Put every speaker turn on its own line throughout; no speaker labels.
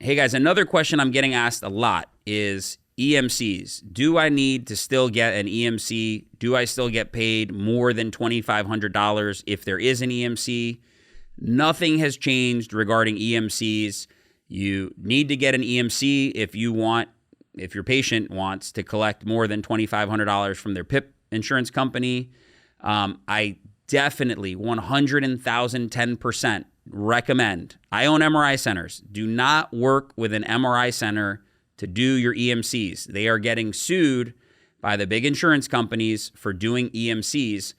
Hey guys, another question I'm getting asked a lot is EMCs. Do I need to still get an EMC? Do I still get paid more than $2,500 if there is an EMC? Nothing has changed regarding EMCs. You need to get an EMC if your patient wants to collect more than $2,500 from their PIP insurance company. I definitely 110% recommend. I own MRI centers. Do not work with an MRI center to do your EMCs. They are getting sued by the big insurance companies for doing EMCs.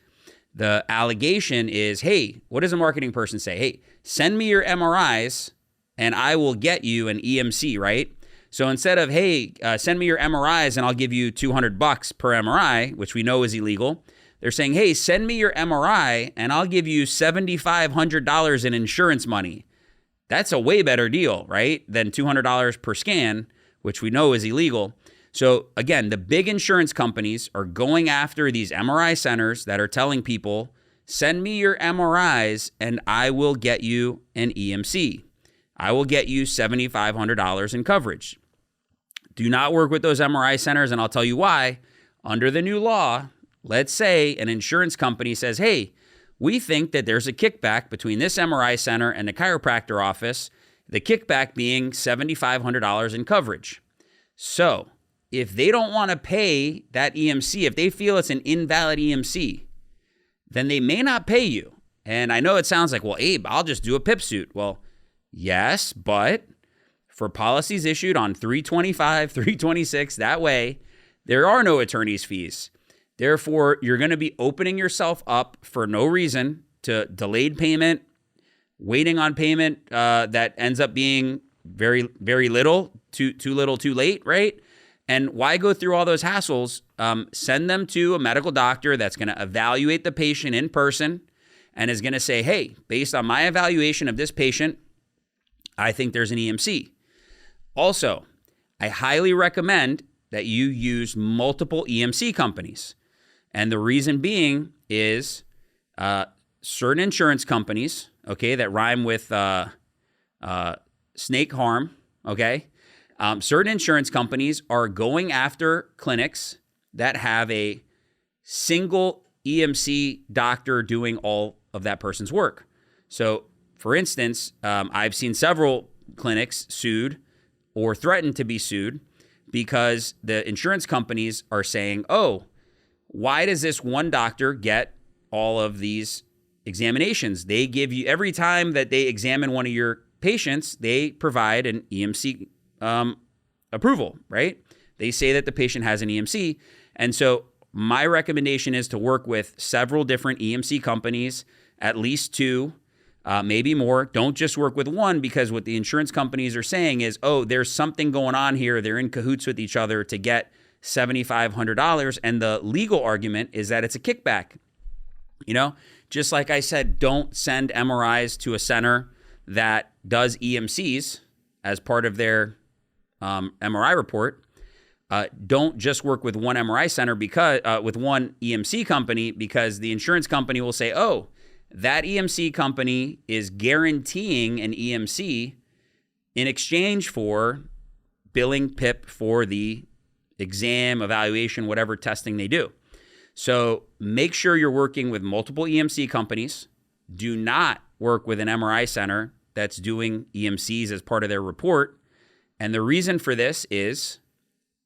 The allegation is, hey, what does a marketing person say? Hey, send me your MRIs and I will get you an EMC, right? So instead of, hey, send me your MRIs and I'll give you $200 per MRI, which we know is illegal, they're saying, hey, send me your MRI and I'll give you $7,500 in insurance money. That's a way better deal, right, than $200 per scan, which we know is illegal. So again, the big insurance companies are going after these MRI centers that are telling people, send me your MRIs and I will get you an EMC. I will get you $7,500 in coverage. Do not work with those MRI centers, and I'll tell you why. Under the new law, let's say an insurance company says, hey, we think that there's a kickback between this MRI center and the chiropractor office, the kickback being $7,500 in coverage. So if they don't want to pay that EMC, if they feel it's an invalid EMC, then they may not pay you. And I know it sounds like, well, Abe, I'll just do a PIP suit. Well, yes, but for policies issued on 325, 326, that way, there are no attorney's fees. Therefore, you're going to be opening yourself up for no reason to delayed payment, waiting on payment that ends up being very, very little, too little, too late, right? And why go through all those hassles? Send them to a medical doctor that's going to evaluate the patient in person and is going to say, hey, based on my evaluation of this patient, I think there's an EMC. Also, I highly recommend that you use multiple EMC companies. And the reason being is certain insurance companies, okay, that rhyme with snake harm, okay? Certain insurance companies are going after clinics that have a single EMC doctor doing all of that person's work. So, for instance, I've seen several clinics sued or threatened to be sued because the insurance companies are saying, oh, why does this one doctor get all of these examinations? They give you, every time that they examine one of your patients, they provide an EMC approval, right? They say that the patient has an EMC. And so my recommendation is to work with several different EMC companies, at least two, maybe more. Don't just work with one, because what the insurance companies are saying is, oh, there's something going on here. They're in cahoots with each other to get $7,500. And the legal argument is that it's a kickback. You know, just like I said, don't send MRIs to a center that does EMCs as part of their MRI report. Don't just work with one MRI center because with one EMC company, because the insurance company will say, oh, that EMC company is guaranteeing an EMC in exchange for billing PIP for the exam, evaluation, whatever testing they do. So make sure you're working with multiple EMC companies. Do not work with an MRI center that's doing EMCs as part of their report. And the reason for this is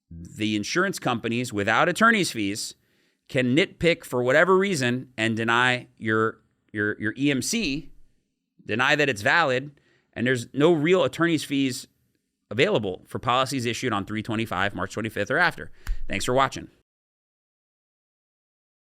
the insurance companies, without attorney's fees, can nitpick for whatever reason and deny your EMC, deny that it's valid, and there's no real attorney's fees available for policies issued on 3/25, March 25th or after. Thanks for watching.